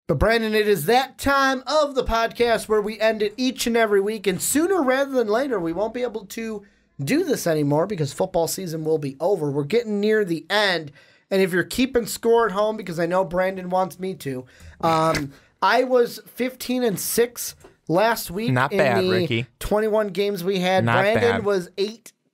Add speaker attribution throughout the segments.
Speaker 1: But Brandon, it is that time of the podcast where we end it each and every week, and sooner rather than later, we won't be able to do this anymore because football season will be over. We're getting near the end, and if you're keeping score at home, because I know Brandon wants me to, I was 15-6 last week.
Speaker 2: Not
Speaker 1: in
Speaker 2: bad,
Speaker 1: the
Speaker 2: Ricky.
Speaker 1: 21 games we had.
Speaker 2: Not
Speaker 1: Brandon
Speaker 2: bad.
Speaker 1: was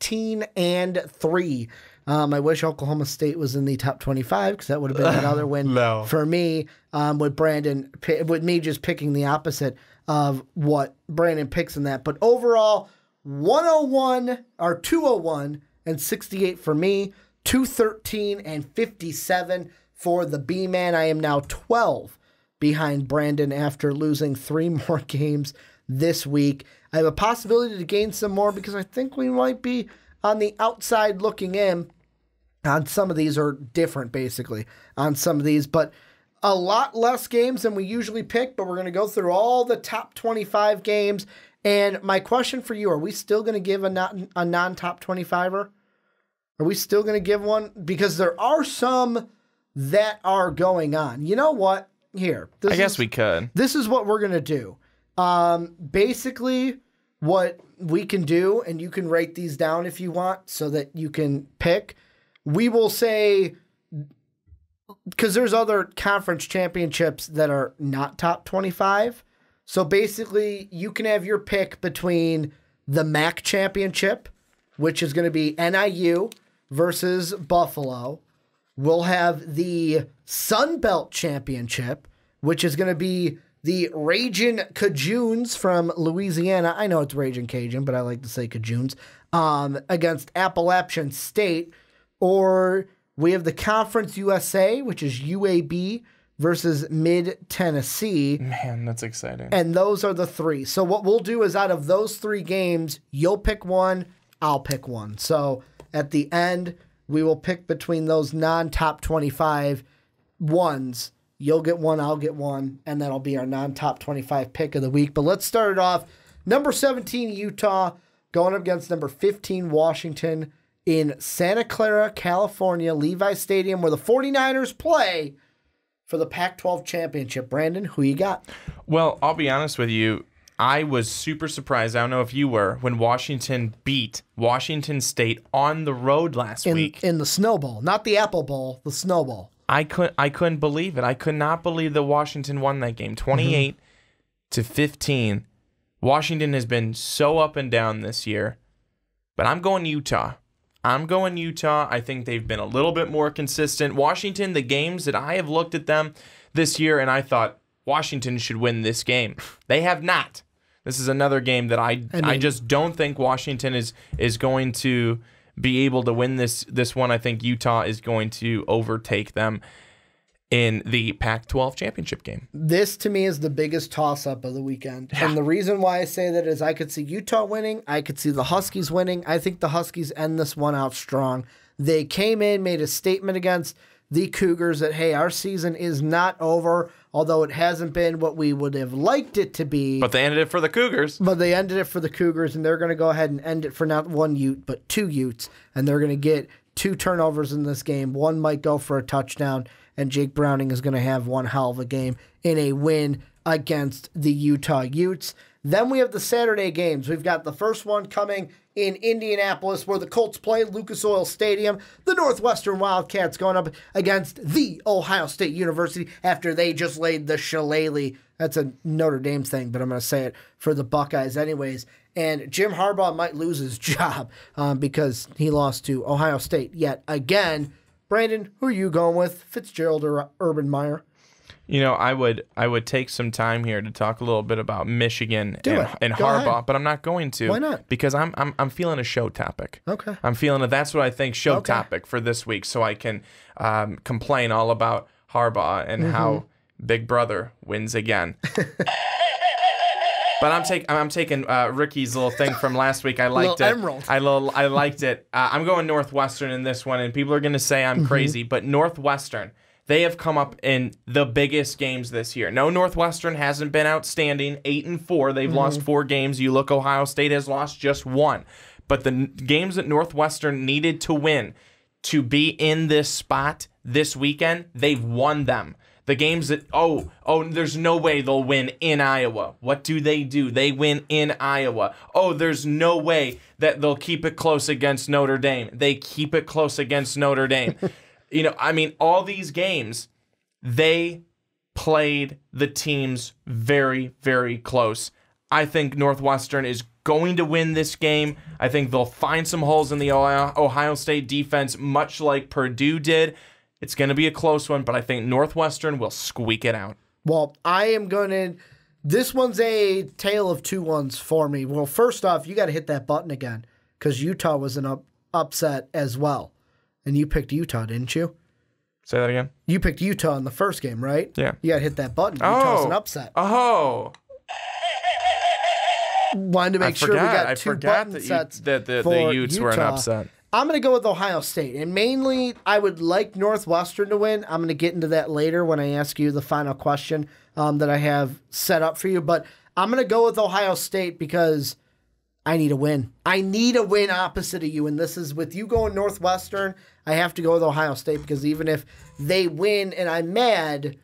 Speaker 1: 18-3. I wish Oklahoma State was in the top 25 because that would have been another win for me. With me just picking the opposite of what Brandon picks in that. But overall, 201 and 68 for me, 213 and 57 for the B-Man. I am now 12 behind Brandon after losing 3 more games this week. I have a possibility to gain some more because I think we might be on the outside looking in on some of these, are different basically on some of these, but a lot less games than we usually pick. But we're going to go through all the top 25 games. And my question for you, are we still going to give a non-top 25er? Are we still going to give one? Because there are some that are going on. You know what? Here.
Speaker 2: I guess we could.
Speaker 1: This is what we're going to do. Basically, what we can do, and you can write these down if you want so that you can pick. We will say, because there's other conference championships that are not top 25. So basically, you can have your pick between the MAC championship, which is going to be NIU versus Buffalo. We'll have the Sun Belt championship, which is going to be the Ragin' Cajuns from Louisiana. I know it's Ragin' Cajun, but I like to say Cajuns. Against Appalachian State. Or we have the Conference USA, which is UAB versus Mid-Tennessee.
Speaker 2: Man, that's exciting.
Speaker 1: And those are the 3. So what we'll do is out of those 3 games, you'll pick one, I'll pick one. So at the end, we will pick between those non-top 25 ones. You'll get one, I'll get one, and that'll be our non-top 25 pick of the week. But let's start it off. Number 17, Utah, going up against number 15, Washington, in Santa Clara, California, Levi Stadium, where the 49ers play for the Pac-12 championship. Brandon, who you got?
Speaker 2: Well, I'll be honest with you. I was super surprised, I don't know if you were, when Washington beat Washington State on the road last week.
Speaker 1: In the Snow Bowl. Not the Apple Bowl, the Snow Bowl.
Speaker 2: I couldn't believe it. I could not believe that Washington won that game, 28-15. Washington has been so up and down this year, but I'm going Utah. I think they've been a little bit more consistent. Washington, the games that I have looked at them this year, and I thought Washington should win this game. They have not. This is another game that I just don't think Washington is going to be able to win this one. I think Utah is going to overtake them in the Pac-12 championship game.
Speaker 1: This, to me, is the biggest toss-up of the weekend. Yeah. And the reason why I say that is I could see Utah winning. I could see the Huskies winning. I think the Huskies end this one out strong. They came in, made a statement against the Cougars that, hey, our season is not over, although it hasn't been what we would have liked it to be.
Speaker 2: But they ended it for the Cougars.
Speaker 1: And they're going to go ahead and end it for not one Ute, but 2 Utes. And they're going to get 2 turnovers in this game. One might go for a touchdown, and Jake Browning is going to have one hell of a game in a win against the Utah Utes. Then we have the Saturday games. We've got the first one coming in Indianapolis where the Colts play Lucas Oil Stadium. The Northwestern Wildcats going up against the Ohio State University after they just laid the shillelagh. That's a Notre Dame thing, but I'm going to say it for the Buckeyes anyways. And Jim Harbaugh might lose his job because he lost to Ohio State yet again. Brandon, who are you going with? Fitzgerald or Urban Meyer?
Speaker 2: You know, I would take some time here to talk a little bit about Michigan and
Speaker 1: Go
Speaker 2: Harbaugh,
Speaker 1: ahead.
Speaker 2: but I'm not going to.
Speaker 1: Why not?
Speaker 2: Because I'm feeling a show topic.
Speaker 1: Okay.
Speaker 2: I'm feeling it. That's what I think show topic for this week, so I can complain all about Harbaugh and how Big Brother wins again. But I'm taking Ricky's little thing from last week. I liked it.
Speaker 1: Emerald.
Speaker 2: I liked it. I'm going Northwestern in this one, and people are going to say I'm crazy, but Northwestern, they have come up in the biggest games this year. No, Northwestern hasn't been outstanding. 8-4. They've lost 4 games. You look, Ohio State has lost just 1. But the games that Northwestern needed to win to be in this spot this weekend, they've won them. The games that, there's no way they'll win in Iowa. What do? They win in Iowa. Oh, there's no way that they'll keep it close against Notre Dame. They keep it close against Notre Dame. All these games, they played the teams very, very close. I think Northwestern is going to win this game. I think they'll find some holes in the Ohio State defense, much like Purdue did. It's going to be a close one, but I think Northwestern will squeak it out.
Speaker 1: Well, this one's a tale of two ones for me. Well, first off, you got to hit that button again because Utah was an upset as well. And you picked Utah, didn't you?
Speaker 2: Say that again?
Speaker 1: You picked Utah in the first game, right?
Speaker 2: Yeah.
Speaker 1: You got to hit that button. Utah's an upset.
Speaker 2: Oh.
Speaker 1: Wanted to make sure we got two button sets
Speaker 2: that the Utes were an upset.
Speaker 1: I'm going to go with Ohio State. And mainly, I would like Northwestern to win. I'm going to get into that later when I ask you the final question that I have set up for you. But I'm going to go with Ohio State because I need a win. I need a win opposite of you. And this is with you going Northwestern, I have to go with Ohio State because even if they win and I'm mad,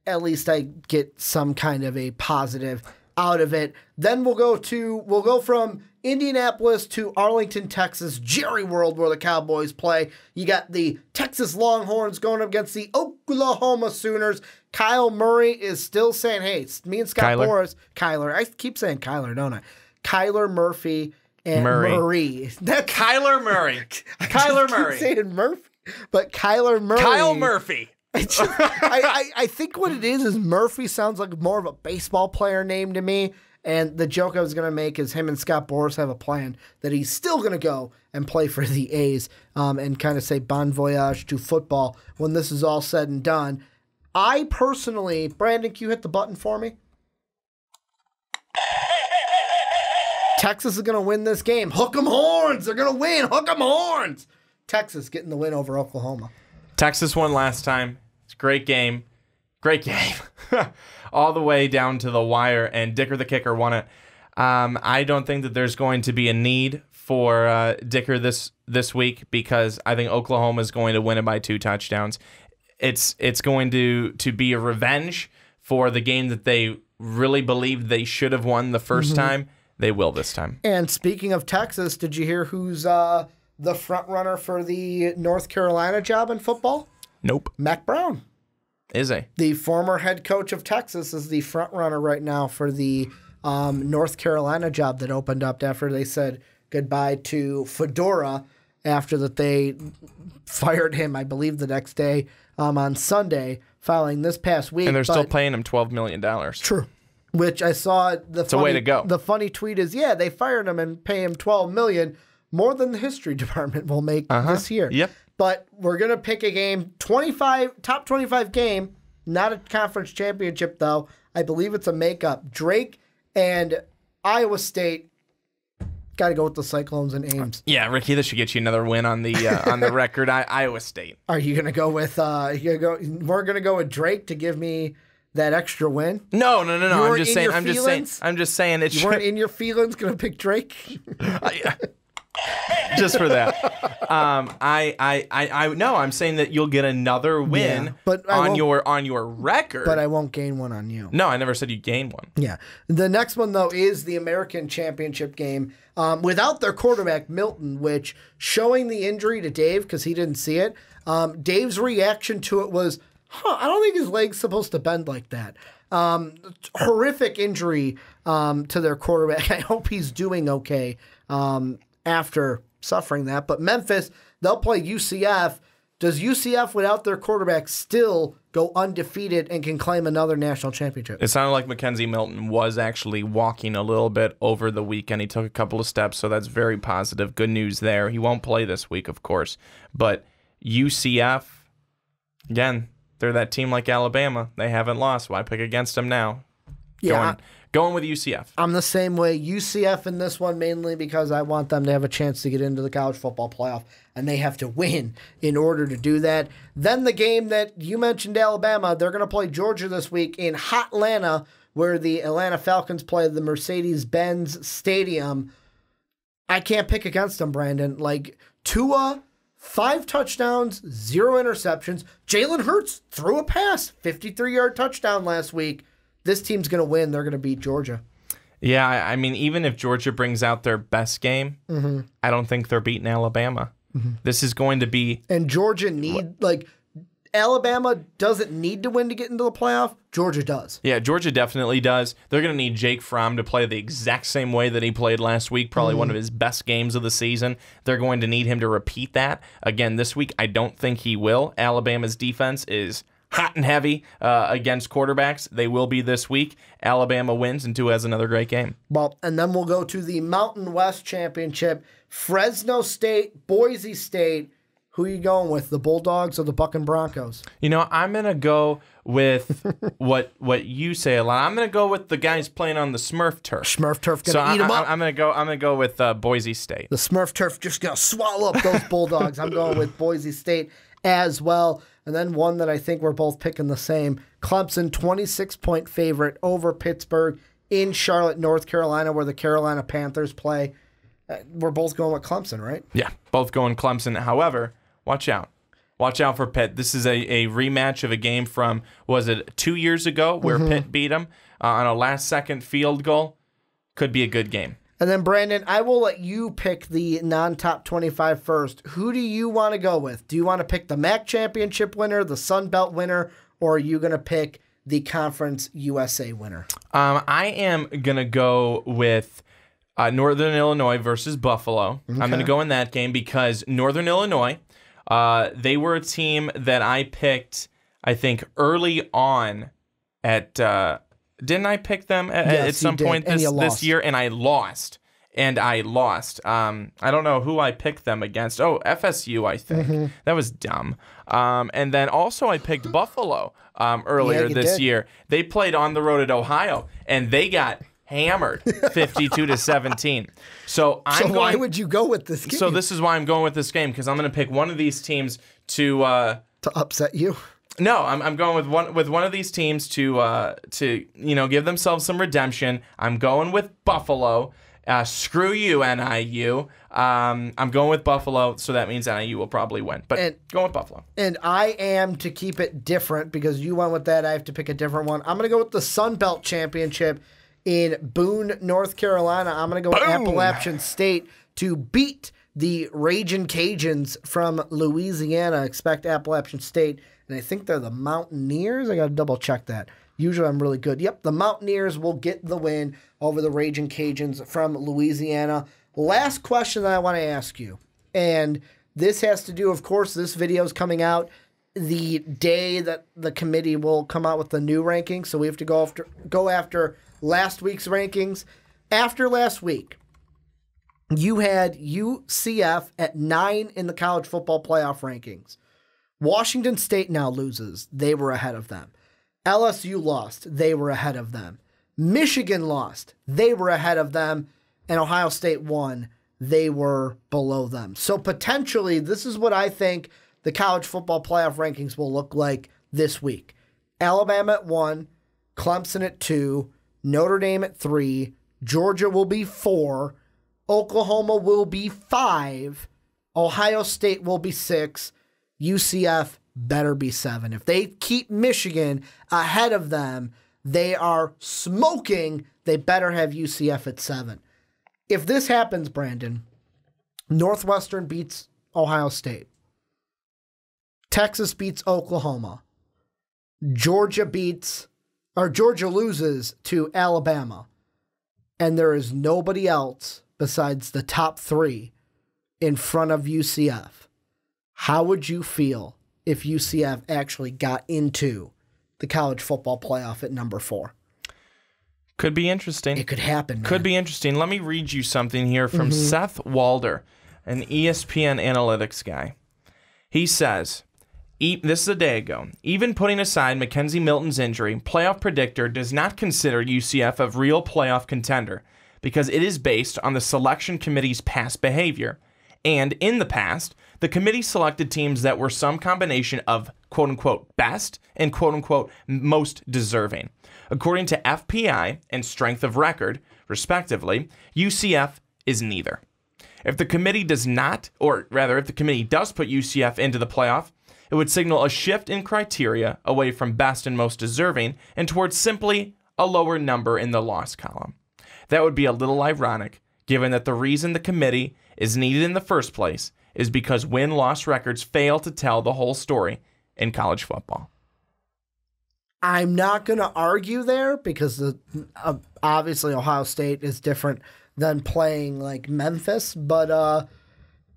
Speaker 1: at least I get some kind of a positive out of it. Then we'll go from Indianapolis to Arlington, Texas, Jerry World, where the Cowboys play. You got the Texas Longhorns going up against the Oklahoma Sooners. Kyle Murray is still saying, hey, me and Scott Boras, Kyler, I keep saying Kyler, don't I? Kyler Murphy and Murray.
Speaker 2: Kyler Murray. Kyler Murray.
Speaker 1: I keep saying Murphy, but Kyler Murray.
Speaker 2: Kyle Murphy.
Speaker 1: I think what it is Murphy sounds like more of a baseball player name to me. And the joke I was going to make is him and Scott Boras have a plan that he's still going to go and play for the A's and kind of say bon voyage to football when this is all said and done. I personally, Brandon, can you hit the button for me? Texas is going to win this game. Hook 'em horns. They're going to win. Hook 'em horns. Texas getting the win over Oklahoma.
Speaker 2: Texas won last time. It's a great game. Great game. All the way down to the wire, and Dicker the kicker won it. I don't think that there's going to be a need for Dicker this week because I think Oklahoma is going to win it by 2 touchdowns. It's going to be a revenge for the game that they really believed they should have won the first time. They will this time.
Speaker 1: And speaking of Texas, did you hear who's the front runner for the North Carolina job in football?
Speaker 2: Nope.
Speaker 1: Mac Brown.
Speaker 2: Is he?
Speaker 1: The former head coach of Texas is the front runner right now for the North Carolina job that opened up after they said goodbye to Fedora after that they fired him, I believe, the next day on Sunday, following this past week.
Speaker 2: And they're still paying him $12 million.
Speaker 1: True. Which I saw
Speaker 2: it's a way to go.
Speaker 1: The funny tweet is, yeah, they fired him and pay him $12 million, more than the history department will make this year.
Speaker 2: Yep.
Speaker 1: But we're going to pick a game, top 25 game, not a conference championship, though. I believe it's a makeup. Drake and Iowa State. Got to go with the Cyclones and Ames.
Speaker 2: Yeah, Ricky, this should get you another win on the record. Iowa State.
Speaker 1: Are you going to go with we're going to go with Drake to give me that extra win?
Speaker 2: No. I'm just saying it should.
Speaker 1: You weren't in your feelings going to pick Drake?
Speaker 2: Just for that. I'm saying that you'll get another win on your record.
Speaker 1: But I won't gain one on you.
Speaker 2: No, I never said you gain one.
Speaker 1: Yeah. The next one, though, is the American Championship game without their quarterback, Milton, which showing the injury to Dave because he didn't see it. Dave's reaction to it was, I don't think his leg's supposed to bend like that. Horrific injury to their quarterback. I hope he's doing okay after suffering that. But Memphis, they'll play UCF. Does UCF, without their quarterback, still go undefeated and can claim another national championship?
Speaker 2: It sounded like Mackenzie Milton was actually walking a little bit over the weekend. He took a couple of steps, so that's very positive. Good news there. He won't play this week, of course. But UCF, again, they're that team like Alabama. They haven't lost. Why pick against them now?
Speaker 1: Yeah.
Speaker 2: Going with UCF.
Speaker 1: I'm the same way. UCF in this one mainly because I want them to have a chance to get into the college football playoff, and they have to win in order to do that. Then the game that you mentioned, Alabama, they're going to play Georgia this week in Hotlanta, where the Atlanta Falcons play the Mercedes-Benz Stadium. I can't pick against them, Brandon. Like, Tua 5 touchdowns, 0 interceptions. Jalen Hurts threw a pass, 53-yard touchdown last week. This team's going to win. They're going to beat Georgia.
Speaker 2: Yeah, I mean, even if Georgia brings out their best game, I don't think they're beating Alabama. This is going to be...
Speaker 1: And Georgia Alabama doesn't need to win to get into the playoff. Georgia does.
Speaker 2: Yeah, Georgia definitely does. They're going to need Jake Fromm to play the exact same way that he played last week, probably one of his best games of the season. They're going to need him to repeat that again this week. I don't think he will. Alabama's defense is hot and heavy against quarterbacks. They will be this week. Alabama wins, and Tua has another great game.
Speaker 1: Well, and then we'll go to the Mountain West Championship. Fresno State, Boise State. Who are you going with, the Bulldogs or the Bucking Broncos?
Speaker 2: You know, I'm going to go with what you say a lot. I'm going to go with the guys playing on the Smurf turf.
Speaker 1: Smurf turf going to eat them up.
Speaker 2: I'm going to go with Boise State.
Speaker 1: The Smurf turf just going to swallow up those Bulldogs. I'm going with Boise State as well. And then one that I think we're both picking the same. Clemson, 26-point favorite over Pittsburgh in Charlotte, North Carolina, where the Carolina Panthers play. We're both going with Clemson, right?
Speaker 2: Yeah, both going Clemson. However, watch out. Watch out for Pitt. This is a rematch of a game from, was it 2 years ago, where Pitt beat them on a last-second field goal. Could be a good game.
Speaker 1: And then, Brandon, I will let you pick the non-top 25 first. Who do you want to go with? Do you want to pick the MAC championship winner, the Sun Belt winner, or are you going to pick the Conference USA winner?
Speaker 2: I am going to go with Northern Illinois versus Buffalo. Okay. I'm going to go in that game because Northern Illinois, they were a team that I picked, I think, early on at... didn't I pick them at some point this year? And I lost. I don't know who I picked them against. Oh, FSU, I think. That was dumb. And then also I picked Buffalo earlier this year. They played on the road at Ohio, and they got hammered 52-17. So
Speaker 1: why would you go with this game?
Speaker 2: So this is why I'm going with this game, because I'm going to pick one of these teams to
Speaker 1: upset you.
Speaker 2: No, I'm going with one of these teams to give themselves some redemption. I'm going with Buffalo. Screw you, NIU. I'm going with Buffalo, so that means NIU will probably win. But going with Buffalo.
Speaker 1: And I am, to keep it different, because you went with that, I have to pick a different one. I'm going to go with the Sun Belt Championship in Boone, North Carolina. I'm going to go with Appalachian State to beat the Ragin' Cajuns from Louisiana. Expect Appalachian State. And I think they're the Mountaineers. I got to double check that. Usually I'm really good. Yep, the Mountaineers will get the win over the Ragin' Cajuns from Louisiana. Last question that I want to ask you, and this has to do, of course, this video is coming out the day that the committee will come out with the new rankings, so we have to go after last week's rankings. After last week, you had UCF at 9 in the college football playoff rankings. Washington State now loses. They were ahead of them. LSU lost. They were ahead of them. Michigan lost. They were ahead of them. And Ohio State won. They were below them. So potentially, this is what I think the college football playoff rankings will look like this week. Alabama at 1, Clemson at 2, Notre Dame at 3, Georgia will be 4, Oklahoma will be 5, Ohio State will be 6, UCF better be 7. If they keep Michigan ahead of them, they are smoking. They better have UCF at 7. If this happens, Brandon, Northwestern beats Ohio State. Texas beats Oklahoma. Georgia loses to Alabama. And there is nobody else besides the top 3 in front of UCF. How would you feel if UCF actually got into the college football playoff at number 4?
Speaker 2: Could be interesting.
Speaker 1: It could happen, man.
Speaker 2: Could be interesting. Let me read you something here from Seth Walder, an ESPN analytics guy. He says, this is a day ago, even putting aside Mackenzie Milton's injury, Playoff Predictor does not consider UCF a real playoff contender because it is based on the selection committee's past behavior. And in the past, the committee selected teams that were some combination of quote-unquote best and quote-unquote most deserving. According to FPI and strength of record, respectively, UCF is neither. If the committee does not, or rather, if the committee does put UCF into the playoff, it would signal a shift in criteria away from best and most deserving and towards simply a lower number in the loss column. That would be a little ironic, given that the reason the committee is needed in the first place is because win-loss records fail to tell the whole story in college football.
Speaker 1: I'm not going to argue there because obviously Ohio State is different than playing like Memphis, but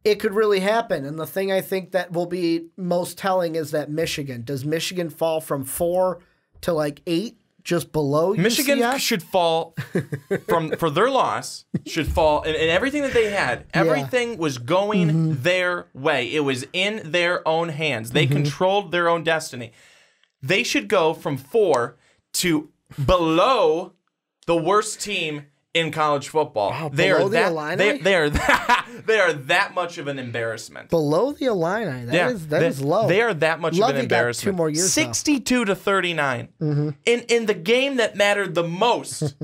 Speaker 1: it could really happen. And the thing I think that will be most telling is that Michigan. Does Michigan fall from 4 to like 8, just below
Speaker 2: Michigan
Speaker 1: UCF?
Speaker 2: should fall for their loss, should fall, and everything that they had, everything was going their way. It was in their own hands. They controlled their own destiny. They should go from 4 to below the worst team in college football.
Speaker 1: Wow, below the Illini?
Speaker 2: They are that much of an embarrassment.
Speaker 1: Below the Illini. That is low.
Speaker 2: They are that much of an embarrassment.
Speaker 1: 2 more years
Speaker 2: 62 to 39. In the game that mattered the most.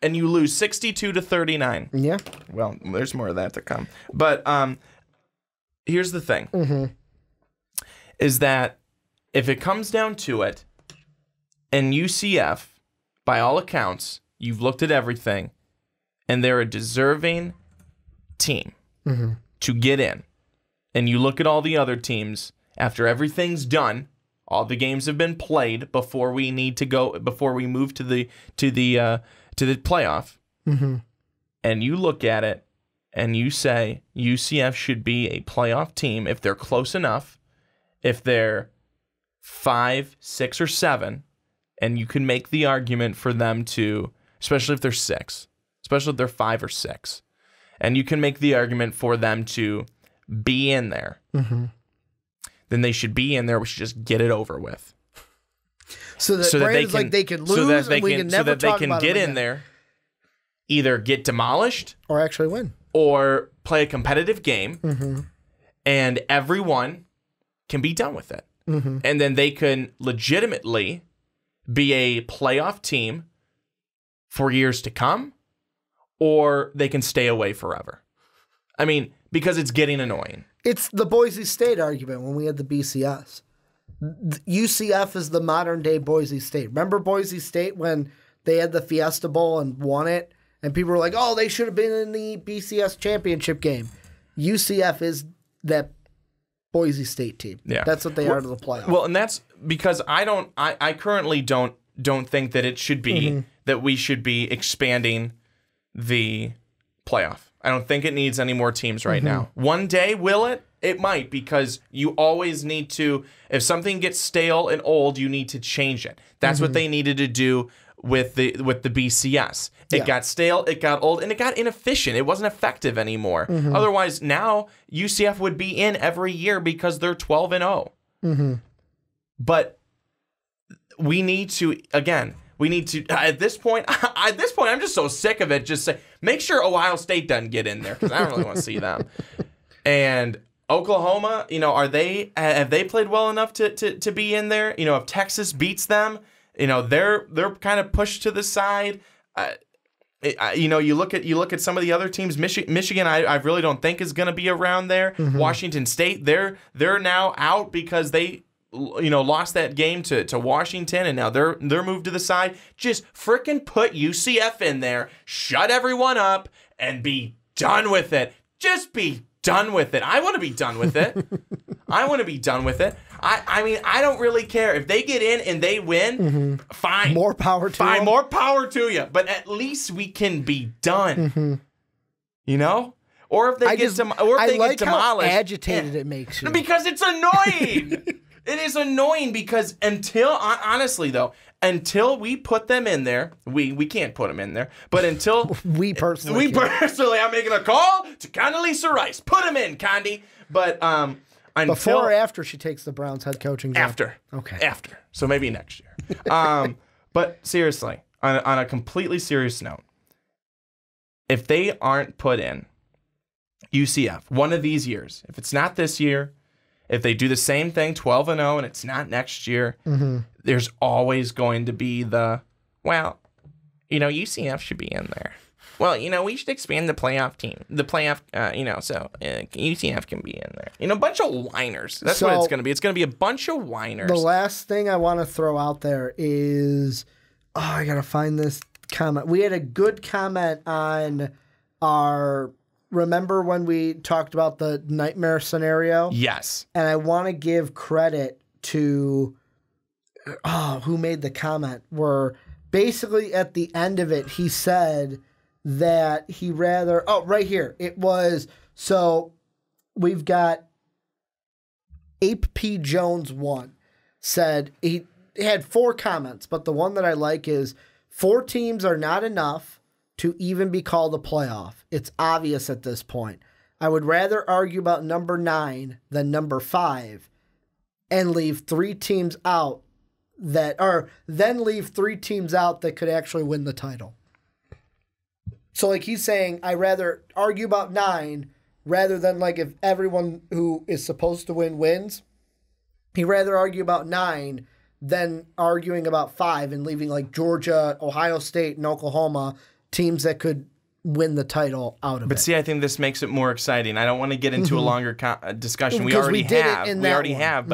Speaker 2: And you lose 62 to 39.
Speaker 1: Yeah.
Speaker 2: Well, there's more of that to come. But here's the thing. Is that if it comes down to it, and UCF, by all accounts, you've looked at everything, and they're a deserving team to get in. And you look at all the other teams, after everything's done, all the games have been played before we need to go, before we move to the playoff. And you look at it, and you say UCF should be a playoff team if they're close enough, if they're 5, 6, or 7, and you can make the argument for them to, especially if they're 6, especially if they're 5 or 6, and you can make the argument for them to be in there, then they should be in there. We should just get it over with.
Speaker 1: So that Brandon's like they can lose and we can never talk about it. So that they can
Speaker 2: get in there, either get demolished
Speaker 1: or actually win,
Speaker 2: or play a competitive game, and everyone can be done with it. And then they can legitimately be a playoff team for years to come, or they can stay away forever. I mean, because it's getting annoying.
Speaker 1: It's the Boise State argument when we had the BCS. UCF is the modern day Boise State. Remember Boise State when they had the Fiesta Bowl and won it? And people were like, oh, they should have been in the BCS championship game. UCF is that Boise State team. Yeah. That's what they are to the playoffs.
Speaker 2: Well, and that's because I currently don't think that it should be that we should be expanding the playoff. I don't think it needs any more teams right now. One day, will it? It might, because you always need to, if something gets stale and old, you need to change it. That's what they needed to do with the BCS. It got stale, it got old, and it got inefficient. It wasn't effective anymore. Otherwise, now UCF would be in every year because they're 12-0. But we need to, again, at this point, I'm just so sick of it. Just say, make sure Ohio State doesn't get in there, because I don't really want to see them. And Oklahoma, have they played well enough to be in there? If Texas beats them, they're kind of pushed to the side. You look at some of the other teams. Michigan, I really don't think is going to be around there. Washington State, they're now out because they lost that game to Washington, and now they're moved to the side. Just frickin' put UCF in there, shut everyone up, and be done with it. Just be done with it. I want to be done with it. I want to be done with it. I mean, I don't really care. If they get in and they win, fine.
Speaker 1: More power to them.
Speaker 2: More power to you. But at least we can be done. Or if they get demolished.
Speaker 1: How agitated it makes you.
Speaker 2: Because it's annoying. It is annoying because honestly though, until we put them in there, we can't put them in there, but until
Speaker 1: we personally,
Speaker 2: I'm making a call to Condoleezza Rice. Put them in, Condi. But until,
Speaker 1: before or after she takes the Browns head coaching job?
Speaker 2: After.
Speaker 1: Okay.
Speaker 2: After. So maybe next year. But seriously, on a completely serious note, if they aren't put in UCF one of these years, if it's not this year, if they do the same thing, 12-0, and it's not next year, there's always going to be UCF should be in there. well, we should expand the playoff team. The playoff, so UCF can be in there. A bunch of whiners. That's what it's going to be. It's going to be a bunch of whiners.
Speaker 1: The last thing I want to throw out there is, I got to find this comment. We had a good comment on remember when we talked about the nightmare scenario?
Speaker 2: Yes.
Speaker 1: And I want to give credit to, who made the comment, where basically at the end of it, he said that he rather, right here. It was, so we've got Ape P. Jones 1 said, he had 4 comments, but the one that I like is 4 teams are not enough to even be called a playoff. It's obvious at this point. I would rather argue about number 9 than number 5 and leave 3 teams out then leave 3 teams out that could actually win the title. So like he's saying, I rather argue about 9 rather than like if everyone who is supposed to win wins. He'd rather argue about 9 than arguing about 5 and leaving like Georgia, Ohio State, and Oklahoma teams that could win the title out of it.
Speaker 2: But see, I think this makes it more exciting. I don't want to get into a longer discussion. We already have,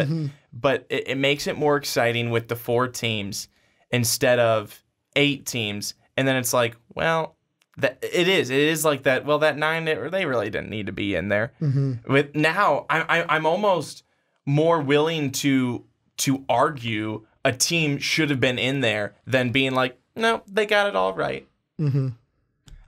Speaker 2: but it makes it more exciting with the 4 teams instead of 8 teams. And then it's like, well, it is like that. Well, that 9, they really didn't need to be in there. With now, I'm almost more willing to argue a team should have been in there than being like, no, they got it all right.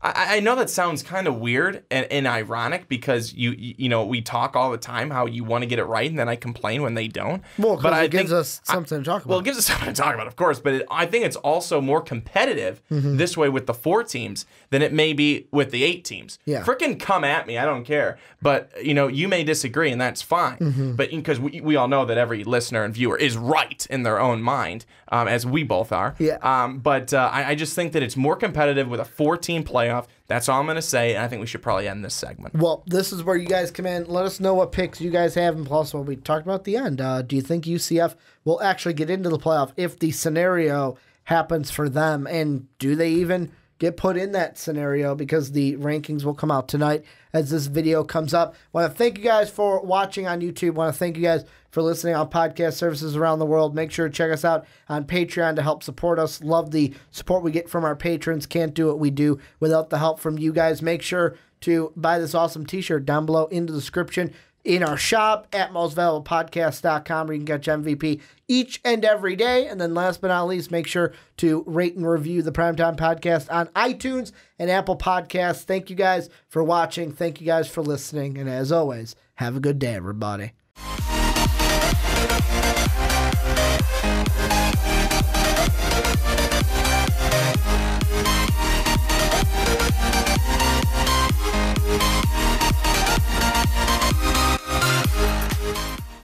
Speaker 2: I know that sounds kind of weird and ironic because we talk all the time how you want to get it right and then I complain when they don't.
Speaker 1: Well, because it gives us something to talk about.
Speaker 2: Well, it gives us something to talk about, of course, but I think it's also more competitive this way with the 4 teams than it may be with the 8 teams.
Speaker 1: Yeah.
Speaker 2: Frickin' come at me, I don't care. But, you may disagree and that's fine. But because we all know that every listener and viewer is right in their own mind, as we both are.
Speaker 1: Yeah.
Speaker 2: But I just think that it's more competitive with a 4-team playoff. That's all I'm going to say, and I think we should probably end this segment.
Speaker 1: Well, this is where you guys come in. Let us know what picks you guys have, and plus what we talked about at the end. Do you think UCF will actually get into the playoff if the scenario happens for them? And do they even get put in that scenario? Because the rankings will come out tonight as this video comes up. I want to thank you guys for watching on YouTube. I want to thank you guys for listening on podcast services around the world. Make sure to check us out on Patreon to help support us. Love the support we get from our patrons. Can't do what we do without the help from you guys. Make sure to buy this awesome t-shirt down below in the description in our shop at mostvaluablepodcast.com where you can get your MVP each and every day. And then last but not least, make sure to rate and review the Primetime Podcast on iTunes and Apple Podcasts. Thank you guys for watching. Thank you guys for listening. And as always, have a good day, everybody.